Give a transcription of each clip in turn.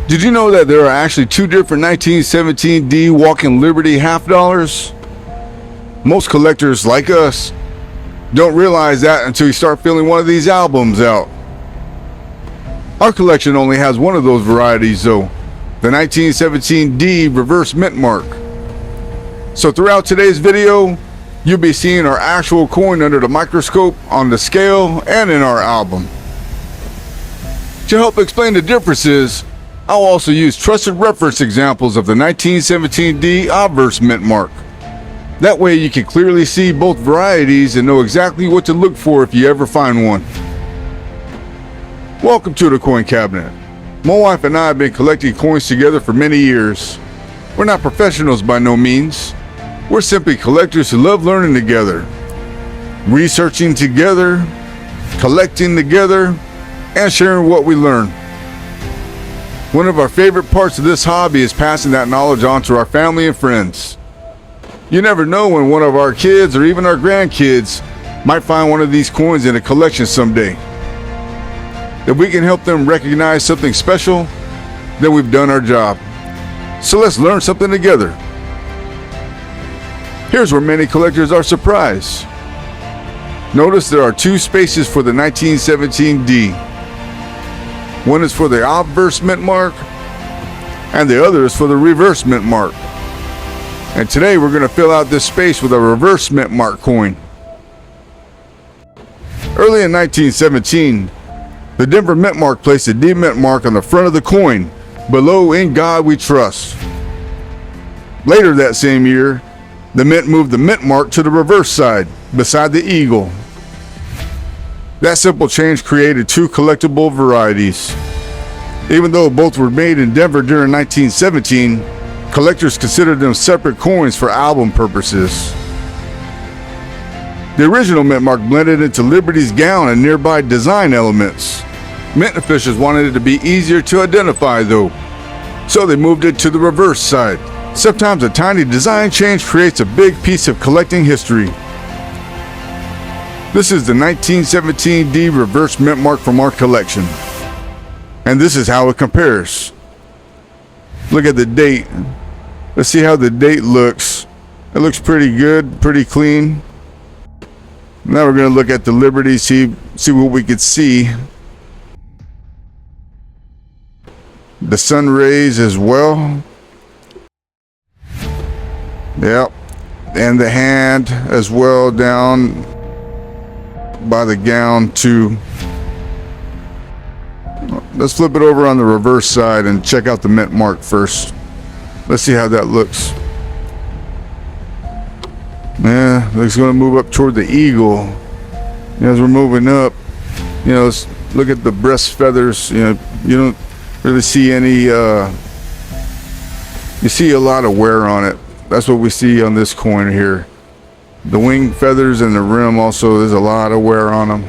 Did you know that there are actually two different 1917D Walking Liberty half dollars? Most collectors like us don't realize that until you start filling one of these albums out. Our collection only has one of those varieties though, the 1917D reverse Mintmark. So throughout today's video, you'll be seeing our actual coin under the microscope, on the scale, and in our album. To help explain the differences, I'll also use trusted reference examples of the 1917D Obverse Mintmark. That way you can clearly see both varieties and know exactly what to look for if you ever find one. Welcome to the coin cabinet. My wife and I have been collecting coins together for many years. We're not professionals by no means. We're simply collectors who love learning together, researching together, collecting together, and sharing what we learn. One of our favorite parts of this hobby is passing that knowledge on to our family and friends. You never know when one of our kids or even our grandkids might find one of these coins in a collection someday. If we can help them recognize something special, then we've done our job. So let's learn something together. Here's where many collectors are surprised. Notice there are two spaces for the 1917D. One is for the Obverse Mintmark, and the other is for the reverse Mintmark. And today we're going to fill out this space with a reverse Mintmark coin. Early in 1917, the Denver Mintmark placed a D Mintmark on the front of the coin, below "In God We Trust." Later that same year, the Mint moved the Mintmark to the reverse side, beside the eagle. That simple change created two collectible varieties. Even though both were made in Denver during 1917, collectors considered them separate coins for album purposes. The original Mintmark blended into Liberty's gown and nearby design elements. Mint officials wanted it to be easier to identify though, so they moved it to the reverse side. Sometimes a tiny design change creates a big piece of collecting history. This is the 1917D reverse Mintmark from our collection. And this is how it compares. Look at the date. Let's see how the date looks. It looks pretty good, pretty clean. Now we're going to look at the Liberty, see what we could see. The sun rays as well. Yep. And the hand as well down by the gown too. Let's flip it over on the reverse side and check out the Mintmark first. Let's see how that looks. Yeah, it's going to move up toward the eagle. As we're moving up, let's look at the breast feathers. You don't really see any. You see a lot of wear on it. That's what we see on this coin here. The wing feathers and the rim also, there's a lot of wear on them.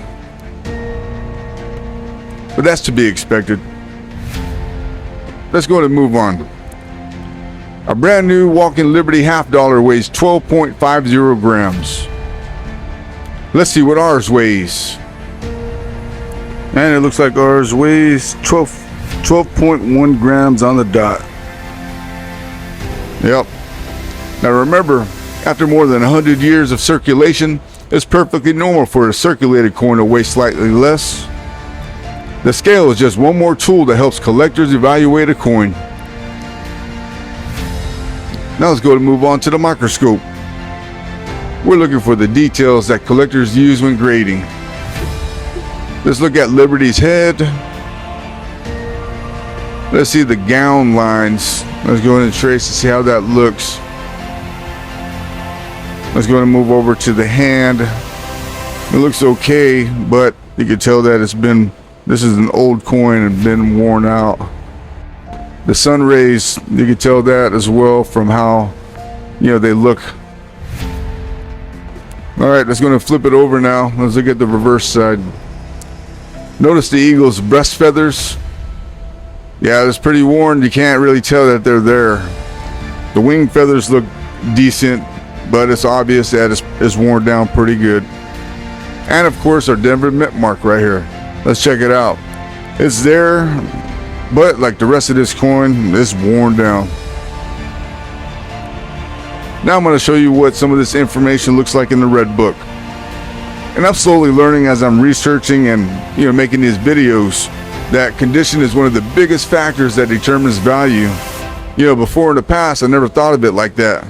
But that's to be expected. Let's go ahead and move on. A brand new Walking Liberty half dollar weighs 12.50 grams. Let's see what ours weighs. And it looks like ours weighs 12.1 grams on the dot. Yep. Now remember, after more than 100 years of circulation, it's perfectly normal for a circulated coin to weigh slightly less. The scale is just one more tool that helps collectors evaluate a coin. Now let's go and move on to the microscope. We're looking for the details that collectors use when grading. Let's look at Liberty's head. Let's see the gown lines. Let's go ahead and trace to see how that looks. Let's go ahead and move over to the hand. It looks okay, but you can tell that this is an old coin and been worn out. The sun rays, you can tell that as well from how, they look. All right, let's go and flip it over now. Let's look at the reverse side. Notice the eagle's breast feathers. Yeah, it's pretty worn. You can't really tell that they're there. The wing feathers look decent, but it's obvious that it's worn down pretty good. And of course our Denver Mintmark right here. Let's check it out. It's there. but like the rest of this coin, it's worn down. Now I'm going to show you what some of this information looks like in the red book. And I'm slowly learning as I'm researching and making these videos that condition is one of the biggest factors that determines value. Before in the past I never thought of it like that.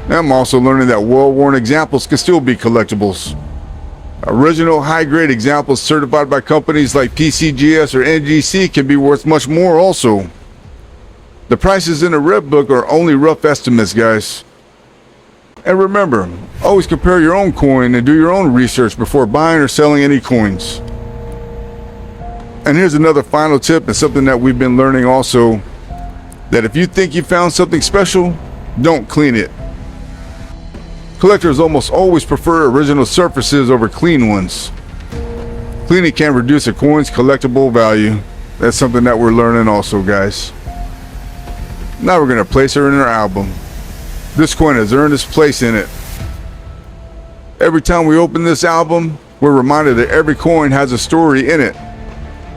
Now I'm also learning that well-worn examples can still be collectibles. Original high-grade examples certified by companies like PCGS or NGC can be worth much more also. The prices in the red book are only rough estimates, guys. And remember, always compare your own coin and do your own research before buying or selling any coins. And here's another final tip and something that we've been learning also, that if you think you found something special, don't clean it. Collectors almost always prefer original surfaces over clean ones. Cleaning can reduce a coin's collectible value. That's something that we're learning also, guys. Now we're going to place her in our album. This coin has earned its place in it. Every time we open this album, we're reminded that every coin has a story in it.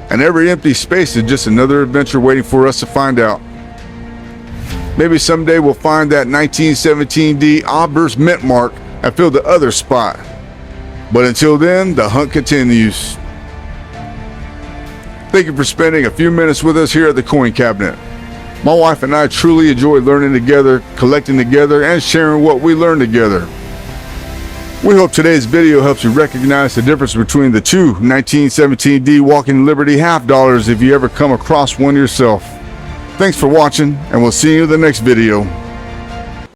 And every empty space is just another adventure waiting for us to find out. Maybe someday we'll find that 1917D Obverse Mintmark and fill the other spot. But until then, the hunt continues. Thank you for spending a few minutes with us here at the Coin Cabinet. My wife and I truly enjoy learning together, collecting together, and sharing what we learn together. We hope today's video helps you recognize the difference between the two 1917D Walking Liberty half dollars if you ever come across one yourself. Thanks for watching, and we'll see you in the next video.